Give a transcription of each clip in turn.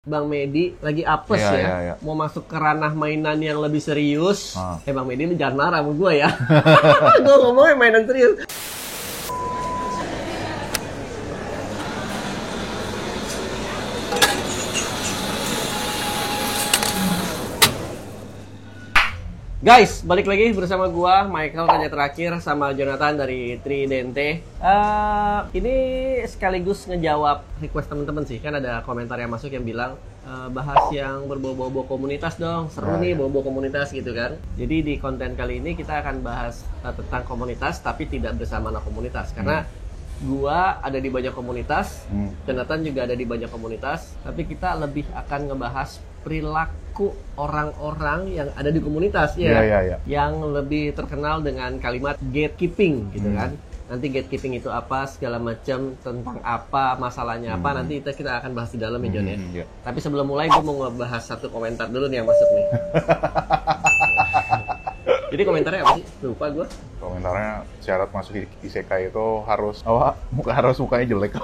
Bang Medi lagi apes ya. Mau masuk ke ranah mainan yang lebih serius. Bang Medi lu jangan marah sama gue ya. Gue ngomongnya mainan serius. Guys, balik lagi bersama gua, Michael Tanya Terakhir, sama Jonathan dari Tridente. Ini sekaligus ngejawab request teman-teman sih. Kan ada komentar yang masuk yang bilang, bahas yang berbau-bau komunitas dong. Seru nih bau-bau komunitas gitu kan. Jadi di konten kali ini kita akan bahas tentang komunitas, tapi tidak bersama anak komunitas. Karena gua ada di banyak komunitas, Jonathan juga ada di banyak komunitas, tapi kita lebih akan ngebahas perilaku orang-orang yang ada di komunitas yang lebih terkenal dengan kalimat gatekeeping gitu kan. Nanti gatekeeping itu apa, segala macam, tentang apa, masalahnya apa, nanti kita akan bahas di dalam ya John ya. Tapi sebelum mulai gue mau ngebahas satu komentar dulu nih yang masuk nih. Jadi komentarnya apa sih? Lupa gue. Komentarnya syarat masuk isekai itu harus mukanya jelek.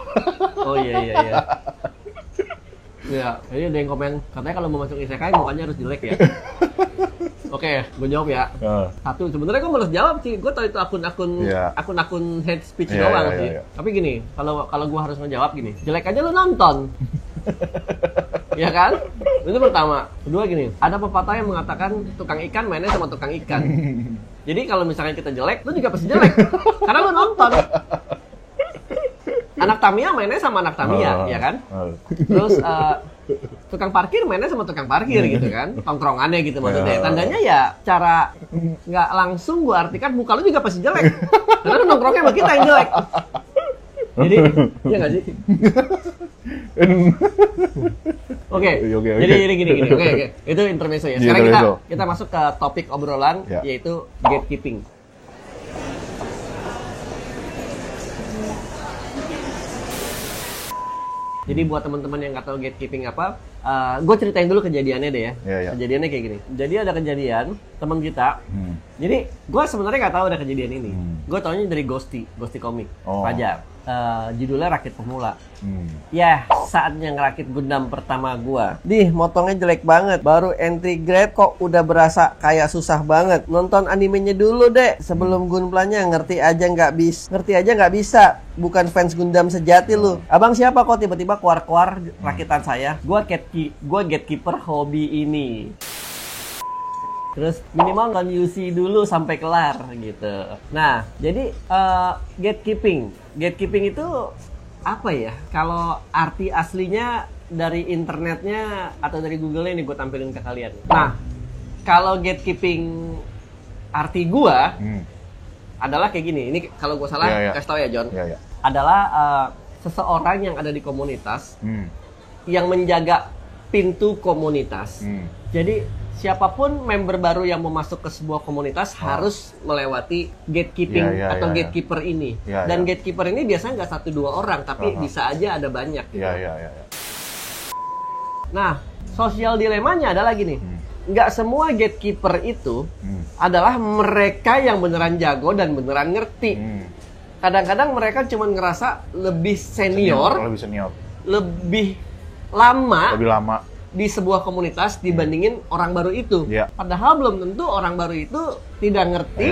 Oh iya. Ya, jadi ada yang komen, katanya kalau mau masuk isekai mukanya harus jelek ya. Oke, gue jawab ya. Satu, sebenarnya gue malas jawab sih. Gue tahu itu akun hate speech doang sih. Tapi gini, kalau gue harus ngejawab gini, jelek aja lu nonton. Ya kan? Itu pertama. Kedua gini, ada pepatah yang mengatakan tukang ikan mainnya sama tukang ikan. Jadi kalau misalnya kita jelek, lu juga pasti jelek. Karena lu nonton. Anak Tamiya mainnya sama anak Tamiya, ya kan? Terus tukang parkir mainnya sama tukang parkir gitu kan? Tongkrongannya gitu maksudnya. Tandanya ya cara nggak langsung gue artikan muka lu juga pasti jelek. Karena lu nongkrongnya sama kita yang jelek. Jadi, iya nggak sih? Oke. Jadi gini. Oke. Itu intermezzo ya. Sekarang kita masuk ke topik obrolan, yaitu gatekeeping. Jadi buat teman-teman yang nggak tahu gatekeeping apa, gue ceritain dulu kejadiannya deh ya. Kejadiannya kayak gini. Jadi ada kejadian teman kita. Jadi gue sebenarnya nggak tahu ada kejadian ini. Gue taunya dari Ghosty Comic, Fajar. Judulnya Rakit Pemula. Ya, saatnya ngerakit Gundam pertama gua. Motongnya jelek banget. Baru entry grade kok udah berasa kayak susah banget. Nonton animenya dulu deh sebelum Gunplanya. Ngerti aja nggak bisa. Bukan fans Gundam sejati lu. Abang siapa kok tiba-tiba keluar rakitan saya? Gua gatekeeper hobi ini. Terus minimal nggak UC dulu sampai kelar gitu. Nah, jadi gatekeeping itu apa ya? Kalau arti aslinya dari internetnya atau dari Google-nya ini gue tampilin ke kalian. Nah, kalau gatekeeping arti gua adalah kayak gini. Ini kalau gue salah kasih tau ya John. Adalah seseorang yang ada di komunitas yang menjaga pintu komunitas. Jadi siapapun member baru yang mau masuk ke sebuah komunitas harus melewati gatekeeping atau gatekeeper ini. Dan gatekeeper ini biasanya nggak 1-2 orang, tapi bisa aja ada banyak. Gitu. Nah, sosial dilemanya adalah gini. Nggak semua gatekeeper itu adalah mereka yang beneran jago dan beneran ngerti. Kadang-kadang mereka cuma ngerasa lebih senior, lebih lama di sebuah komunitas dibandingin orang baru itu. Padahal belum tentu orang baru itu tidak ngerti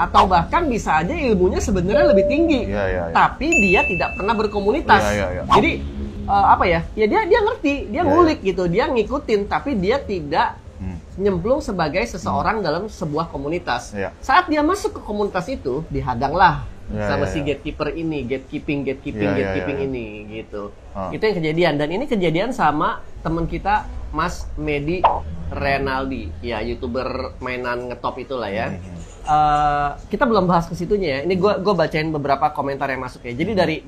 atau bahkan bisa aja ilmunya sebenarnya lebih tinggi. Tapi dia tidak pernah berkomunitas. Jadi dia ngerti, dia ngulik gitu, dia ngikutin, tapi dia tidak nyemplung sebagai seseorang dalam sebuah komunitas. Saat dia masuk ke komunitas itu, dihadanglah sama si gatekeeper ini, gatekeeping ini gitu. Itu yang kejadian, dan ini kejadian sama teman kita Mas Medi Renaldi, ya YouTuber mainan ngetop itulah ya. Kita belum bahas ke situnya ya. Ini gue bacain beberapa komentar yang masuk ya. Jadi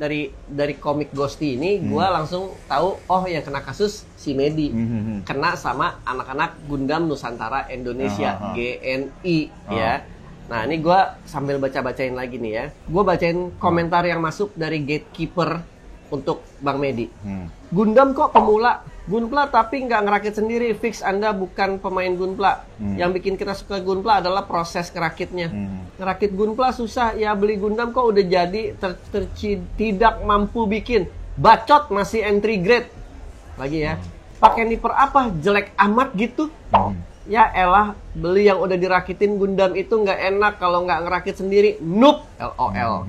dari komik Ghosty ini gue langsung tahu yang kena kasus si Medi. Kena sama anak-anak Gundam Nusantara Indonesia, GNI ya. Nah, ini gue sambil baca-bacain lagi nih ya. Gue bacain komentar yang masuk dari gatekeeper untuk Bang Medi. Gundam kok pemula? Gunpla tapi nggak ngerakit sendiri. Fix Anda bukan pemain Gunpla. Yang bikin kita suka Gunpla adalah proses ngerakitnya. Ngerakit Gunpla susah. Ya beli Gundam kok udah jadi tidak mampu bikin. Bacot masih entry grade. Lagi ya. pakai nipper apa? Jelek amat gitu. Ya elah, beli yang udah dirakitin Gundam itu nggak enak kalau nggak ngerakit sendiri. Noob, LOL.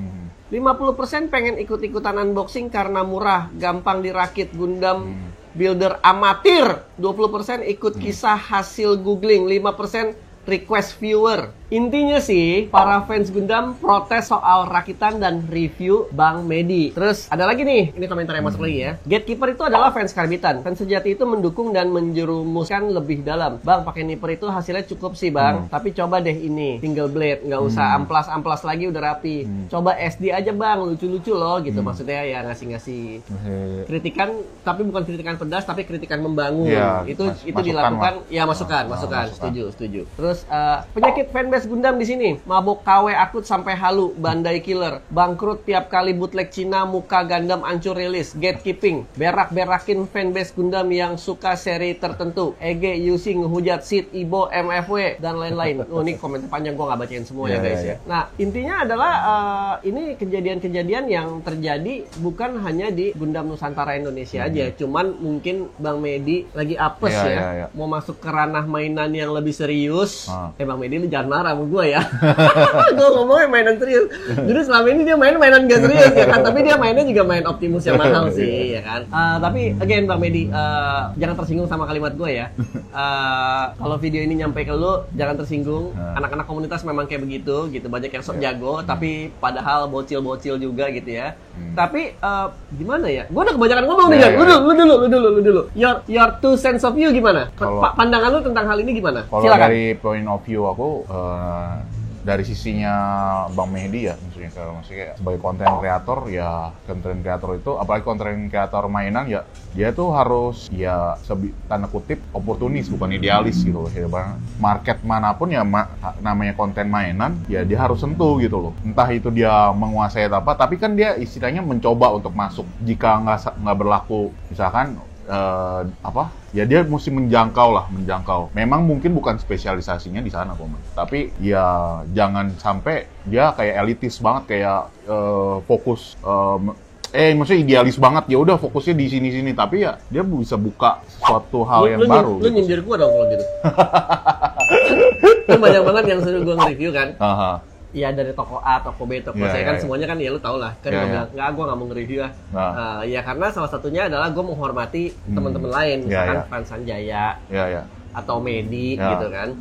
50% pengen ikut-ikutan unboxing karena murah, gampang dirakit Gundam builder amatir. 20% ikut kisah hasil googling, 5% request viewer. Intinya sih, para fans Gundam protes soal rakitan dan review Bang Medi. Terus ada lagi nih, ini komentar yang masuk lagi ya. Gatekeeper itu adalah fans karbitan. Fans sejati itu mendukung dan menjerumuskan lebih dalam. Bang, pakai nipper itu hasilnya cukup sih bang. Tapi coba deh ini, single blade. Nggak usah amplas-amplas lagi udah rapi. Coba SD aja bang, lucu-lucu loh gitu. Maksudnya ya ngasih-ngasih kritikan, tapi bukan kritikan pedas, tapi kritikan membangun. Ya, itu dilakukan, ya masukan. Setuju. Terus penyakit fanbase Gundam di sini, mabok KW akut sampai halu, Bandai Killer, bangkrut tiap kali bootleg Cina, muka Gundam ancur rilis, gatekeeping, berak-berakin fanbase Gundam yang suka seri tertentu, EG, UC, ngehujat Sid, Ibo, MFW, dan lain-lain. Oh, ini komentar panjang, gua nggak bacain semua ya guys ya. Nah, intinya adalah ini kejadian-kejadian yang terjadi bukan hanya di Gundam Nusantara Indonesia aja, cuman mungkin Bang Medi lagi apes mau masuk ke ranah mainan yang lebih serius. Bang Medi lu jangan marah sama gue ya. Gue ngomongnya mainan serius. Jadi selama ini dia mainan gak serius ya kan. Tapi dia mainnya juga main Optimus yang mahal sih ya kan. Tapi again Bang Medi, jangan tersinggung sama kalimat gue ya. Kalau video ini nyampe ke lu, jangan tersinggung. Anak-anak komunitas memang kayak begitu gitu. Banyak yang sok jago, tapi padahal bocil-bocil juga gitu ya. Tapi gimana ya? Gue udah kebanyakan ngomong nih kan. Lu dulu. Your two cents of view gimana? Pandangan lu tentang hal ini gimana? Kalau dari point of view aku, dari sisinya Bang Medi ya, maksudnya kayak sebagai konten kreator ya, konten kreator itu apalagi konten kreator mainan ya, dia tuh harus ya tanda kutip oportunis, bukan idealis gitu loh. Market manapun ya namanya konten mainan ya dia harus sentuh gitu loh. Entah itu dia menguasai atau apa, tapi kan dia istilahnya mencoba untuk masuk. Jika nggak berlaku misalkan ya dia mesti menjangkau. Memang mungkin bukan spesialisasinya di sana tapi ya jangan sampai dia kayak elitis banget, kayak fokus maksudnya idealis banget, ya udah fokusnya di sini tapi ya dia bisa buka suatu hal yang baru. Lu nyindir gua dong kalau gitu. Lu banyak banget yang suruh gua nge-review kan. Ya dari toko A, toko B, toko C kan semuanya kan ya lu tau lah. Kan gue bilang, gue gak mau nge-review ya. Ya karena salah satunya adalah gue menghormati teman-teman lain. Misalkan Fans Sanjaya atau Medi gitu kan.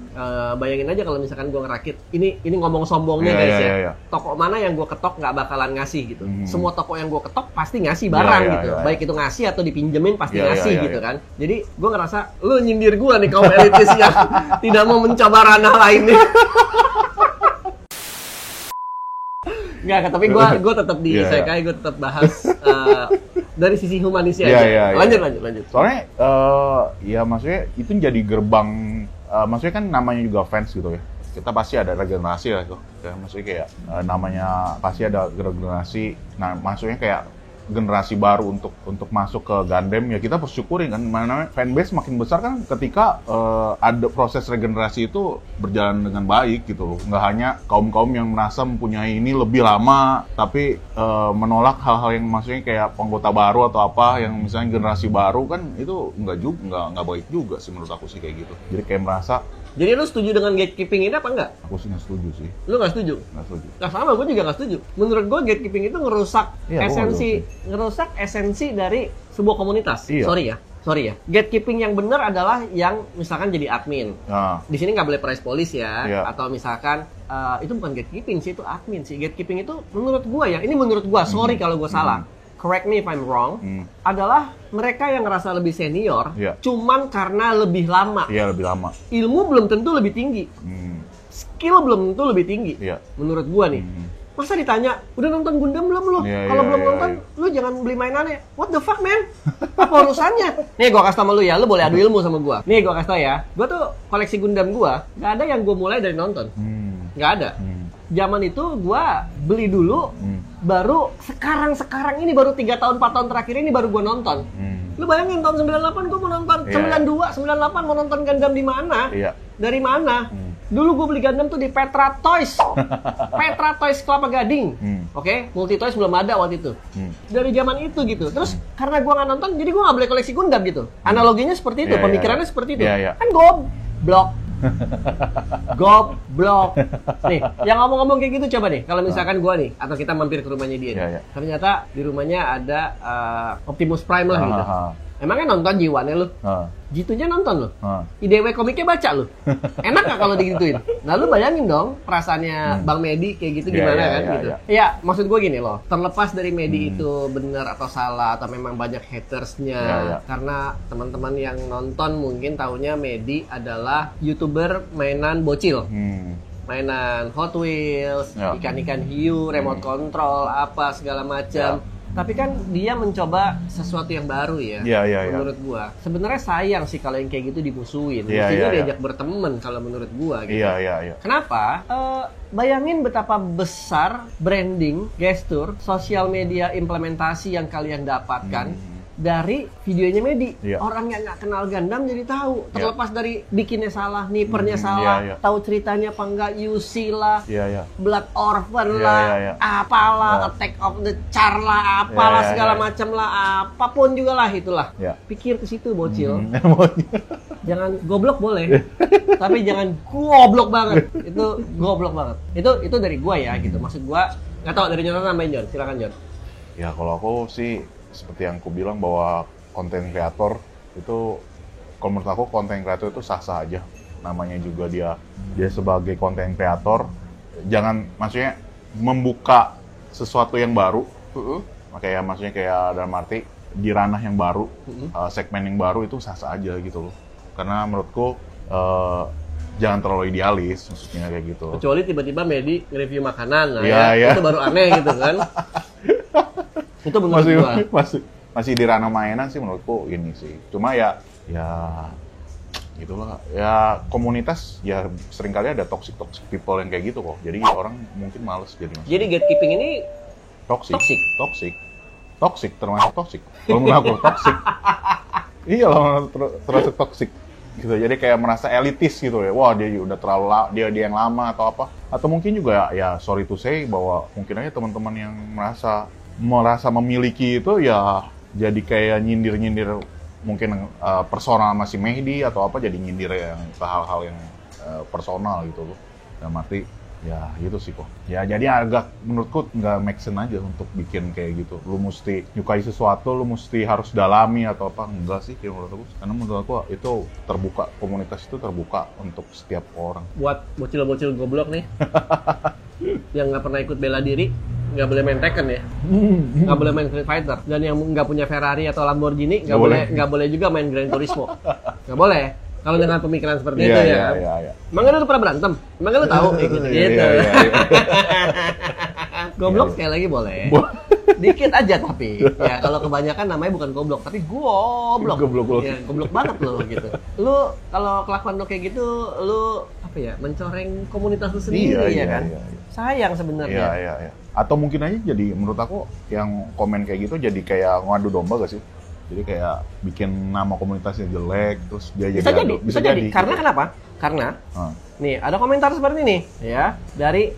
Bayangin aja kalau misalkan gue ngerakit, ini ngomong sombongnya guys ya. Toko mana yang gue ketok gak bakalan ngasih gitu. Semua toko yang gue ketok pasti ngasih barang gitu. Baik itu ngasih atau dipinjemin pasti ngasih gitu kan. Jadi gue ngerasa, lu nyindir gue nih kaum elitis yang tidak mau mencoba ranah lainnya. Enggak, tapi gue tetap di Isekai, gue tetap bahas dari sisi humanisnya aja. Lanjut. Soalnya ya maksudnya itu jadi gerbang, maksudnya kan namanya juga fans gitu ya. Kita pasti ada regenerasi lah tuh. Ya, maksudnya kayak namanya pasti ada regenerasi. Nah, maksudnya kayak generasi baru untuk masuk ke Gundam ya kita bersyukurin kan, mana fanbase makin besar kan ketika ada proses regenerasi itu berjalan dengan baik gitu loh. Nggak hanya kaum yang merasa mempunyai ini lebih lama tapi menolak hal-hal yang maksudnya kayak anggota baru atau apa yang misalnya generasi baru kan itu nggak baik juga sih menurut aku sih kayak gitu. Jadi kayak merasa. Jadi lu setuju dengan gatekeeping ini apa enggak? Aku sih nggak setuju sih. Lu nggak setuju? Nggak setuju. Nah sama, gue juga nggak setuju. Menurut gue gatekeeping itu ngerusak esensi dari sebuah komunitas. Sorry ya. Gatekeeping yang benar adalah yang misalkan jadi admin. Di sini nggak boleh price police ya. Atau misalkan itu bukan gatekeeping sih, itu admin sih. Gatekeeping itu menurut gue ya. Ini menurut gue. Sorry kalau gue salah. Correct me if I'm wrong, adalah mereka yang ngerasa lebih senior, cuman karena lebih lama. Iya, lebih lama. Ilmu belum tentu lebih tinggi. Skill belum tentu lebih tinggi. Menurut gua nih. Masa ditanya, udah nonton Gundam belum lu? Kalau belum nonton, lu jangan beli mainannya. What the fuck, man? Apa urusannya? Nih, gua kasih tau sama lu ya, lu boleh adu ilmu sama gua. Nih, gua kasih tau ya. Gua tuh koleksi Gundam gua, nggak ada yang gua mulai dari nonton. Nggak ada. Zaman itu gua beli dulu, baru sekarang ini baru 3 tahun 4 tahun terakhir ini baru gua nonton. Lu bayangin tahun 98 gua mau nonton, 92, 98 mau nonton Gundam di mana? Dari mana? Dulu gue beli Gundam tuh di Petra Toys. Petra Toys Kelapa Gading. Oke, Multi Toys belum ada waktu itu. Dari zaman itu gitu. Terus karena gue nggak nonton, jadi gue nggak boleh koleksi Gundam gitu. Analoginya seperti itu, pemikirannya seperti itu. Kan goblok. Goblok. Nih, yang ngomong-ngomong kayak gitu coba nih. Kalau misalkan gue nih, atau kita mampir ke rumahnya dia nih. Ternyata di rumahnya ada Optimus Prime lah gitu. Emangnya nonton jiwanya lu? Gitunya nonton lu? IDW komiknya baca lu? Enak gak kalau digituin? Nah lu bayangin dong perasaannya Bang Medi kayak gitu gimana kan gitu. Iya, maksud gue gini loh. Terlepas dari Medi itu benar atau salah atau memang banyak hatersnya. Karena teman-teman yang nonton mungkin taunya Medi adalah YouTuber mainan bocil. Mainan Hot Wheels, ikan-ikan hiu, remote control, apa segala macam. Tapi kan dia mencoba sesuatu yang baru ya. Menurut gua. Sebenarnya sayang sih kalau yang kayak gitu dimusuhin. Mestinya diajak berteman kalau menurut gua gitu. Kenapa? Bayangin betapa besar branding, gestur, sosial media implementasi yang kalian dapatkan dari videonya Medi. Orang yang nggak kenal Gundam jadi tahu. Terlepas dari bikinnya salah, nipernya salah, tahu ceritanya apa enggak, UC lah, Black Orphan lah, apalah, Attack of the Char lah, apalah segala macam lah, apapun juga lah itulah. Pikir ke situ bocil. Jangan goblok boleh, tapi jangan goblok banget. Itu goblok banget. Itu dari gua ya gitu. Maksud gua nggak tahu dari Jonathan nambahin Jon. Silakan Jon. Ya kalau aku sih seperti yang aku bilang bahwa konten kreator itu, kalau menurut aku konten kreator itu sah-sah aja. Namanya juga dia sebagai konten kreator, jangan maksudnya membuka sesuatu yang baru. Maksudnya kayak dalam arti di ranah yang baru, segmen yang baru itu sah-sah aja gitu loh. Karena menurutku jangan terlalu idealis, maksudnya kayak gitu. Kecuali tiba-tiba Medi nge-review makanan, itu baru aneh gitu kan. Itu masih di ranah mainan sih menurutku ini sih. Cuma ya gitulah. Ya komunitas ya seringkali ada toxic people yang kayak gitu kok. Jadi orang mungkin males jadi masuk. Jadi gatekeeping ini toxic termasuk toxic. Kalau menurut aku toxic. Iya lah, termasuk toxic. Gitu. Jadi kayak merasa elitis gitu ya. Wah, dia udah terlalu dia yang lama atau apa. Atau mungkin juga ya sorry to say bahwa mungkin aja teman-teman yang merasa memiliki itu ya jadi kayak nyindir-nyindir mungkin personal sama si Mehdi atau apa, jadi nyindir yang ke hal-hal yang personal gitu loh. Dan mati ya gitu sih kok. Ya jadi agak menurutku nggak make sense aja untuk bikin kayak gitu. Lu mesti nyukai sesuatu, lu mesti harus dalami atau apa, enggak sih kayak menurut aku. Karena menurut aku itu terbuka, komunitas itu terbuka untuk setiap orang. Buat bocil-bocil goblok nih yang nggak pernah ikut bela diri, nggak boleh main Tekken ya, nggak boleh main Street Fighter, dan yang nggak punya Ferrari atau Lamborghini nggak boleh juga main Gran Turismo, nggak boleh. Kalau dengan pemikiran seperti itu ya. Emang lu pernah berantem? Emang lu tahu gitu. Goblok sekali lagi boleh. Dikit aja tapi. Ya kalau kebanyakan namanya bukan goblok, tapi goblok. Ya, goblok banget lo gitu. Lu kalau kelakuan lo kayak gitu, lu apa ya? Mencoreng komunitas lu sendiri ya kan? Sayang sebenarnya. Iya. Atau mungkin aja jadi menurut aku yang komen kayak gitu jadi kayak ngadu domba gak sih? Jadi kayak bikin nama komunitasnya jelek, terus dia bisa jadi. Karena kenapa? Karena nih ada komentar seperti ini ya dari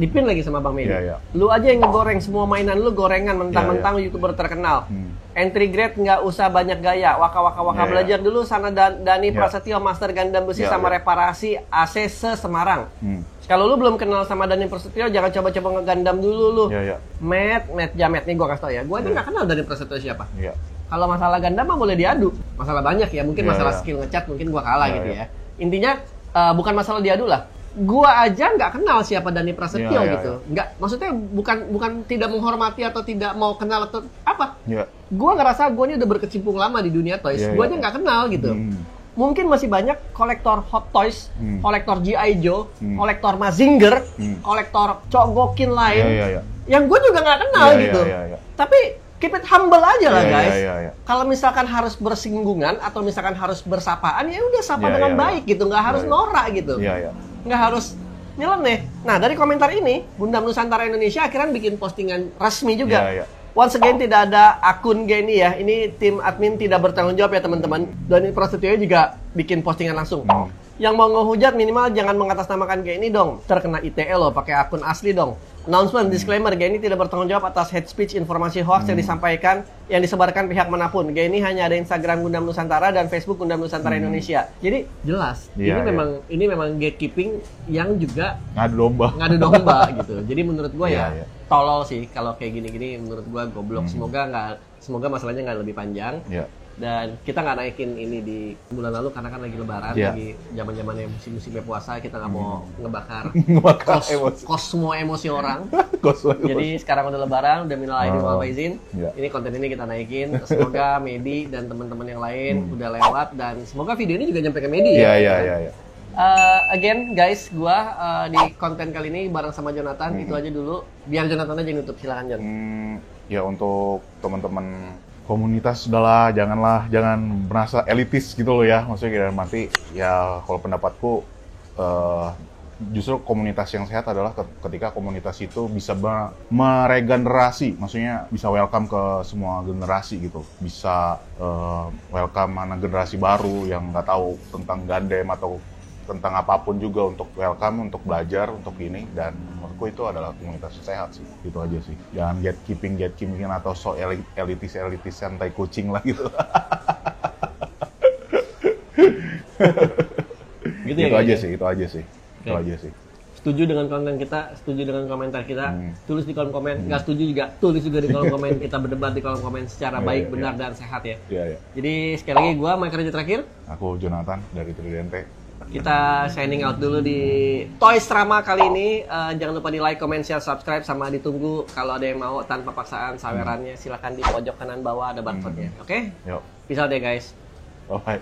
dipin lagi sama Bang Medi. Lu aja yang ngegoreng semua mainan lu gorengan mentang-mentang YouTuber terkenal. Entry grade nggak usah banyak gaya. Waka belajar dulu sana Dani Prasetyo Master Gundam besi sama reparasi AC Semarang. Kalau lu belum kenal sama Dani Prasetyo, jangan coba-coba nge-Gundam dulu lu. Matt Jamet nih gua kasih tau ya. Gua aja nggak kenal Dani Prasetyo siapa. Kalau masalah Gundam mah boleh diadu. Masalah banyak ya, mungkin masalah skill ngecat mungkin gua kalah gitu ya. Intinya bukan masalah diadu lah. Gua aja nggak kenal siapa Dani Prasetyo gitu. Nggak, maksudnya bukan tidak menghormati atau tidak mau kenal atau apa. Gua ngerasa gua ini udah berkecimpung lama di dunia toys. Gua aja nggak kenal gitu. Mungkin masih banyak kolektor Hot Toys, kolektor G.I. Joe, kolektor Mazinger, kolektor Chogokin lain, yang gue juga nggak kenal gitu. Tapi keep it humble aja lah guys. Kalau misalkan harus bersinggungan atau misalkan harus bersapaan, ya udah sapa dengan baik gitu, nggak harus norak gitu, nggak harus nyeleneh. Nah dari komentar ini, Gundam Nusantara Indonesia akhirnya bikin postingan resmi juga. Once again tidak ada akun gini ya. Ini tim admin tidak bertanggung jawab ya teman-teman. Dani Prasetyo juga bikin postingan langsung. Yang mau ngehujat minimal jangan mengatasnamakan GNI dong. Terkena ITE loh, pakai akun asli dong. Announcement, disclaimer, GNI tidak bertanggung jawab atas hate speech, informasi hoax yang disampaikan, yang disebarkan pihak manapun. GNI hanya ada Instagram Gundam Nusantara dan Facebook Gundam Nusantara Indonesia. Jadi jelas, ini memang gatekeeping yang juga ngadu domba gitu. Jadi menurut gue tolol sih kalau kayak gini-gini. Menurut gue goblok. Semoga masalahnya nggak lebih panjang. Dan kita nggak naikin ini di bulan lalu karena kan lagi lebaran, lagi zaman-zamannya musim-musimnya puasa, kita nggak mau ngebakar semua emosi orang. Jadi sekarang udah lebaran, udah minal aidin wal faizin. Ini konten ini kita naikin. Semoga Medi dan teman-teman yang lain udah lewat, dan semoga video ini juga nyampe ke Medi ya. Again guys, gua di konten kali ini bareng sama Jonathan. Itu aja dulu. Biar Jonathan aja yang nutup, silakan Jon. Ya untuk teman-teman komunitas, jangan merasa elitis gitu loh ya, maksudnya dalam arti ya kalau pendapatku justru komunitas yang sehat adalah ketika komunitas itu bisa meregenerasi, maksudnya bisa welcome ke semua generasi gitu, bisa welcome mana generasi baru yang nggak tahu tentang Gundam atau tentang apapun juga, untuk welcome, untuk belajar, untuk ini. Dan menurutku itu adalah komunitas sehat sih, itu aja sih. Jangan gatekeeping atau so elitis santai kucing lah gitu. Gitu itu ya, aja sih. Setuju dengan konten kita, setuju dengan komentar kita, tulis di kolom komen. Nggak setuju juga, tulis juga di kolom komen. Kita berdebat di kolom komen secara baik, benar, dan sehat ya. Jadi sekali lagi, gue Mike Raja terakhir. Aku Jonathan dari Tridente. Kita signing out dulu di Toys Rama kali ini. Jangan lupa di like, comment, share, subscribe, sama ditunggu kalau ada yang mau tanpa paksaan sawerannya. Silahkan di pojok kanan bawah ada barcode-nya. Oke? Yuk. Peace out deh guys. Alright.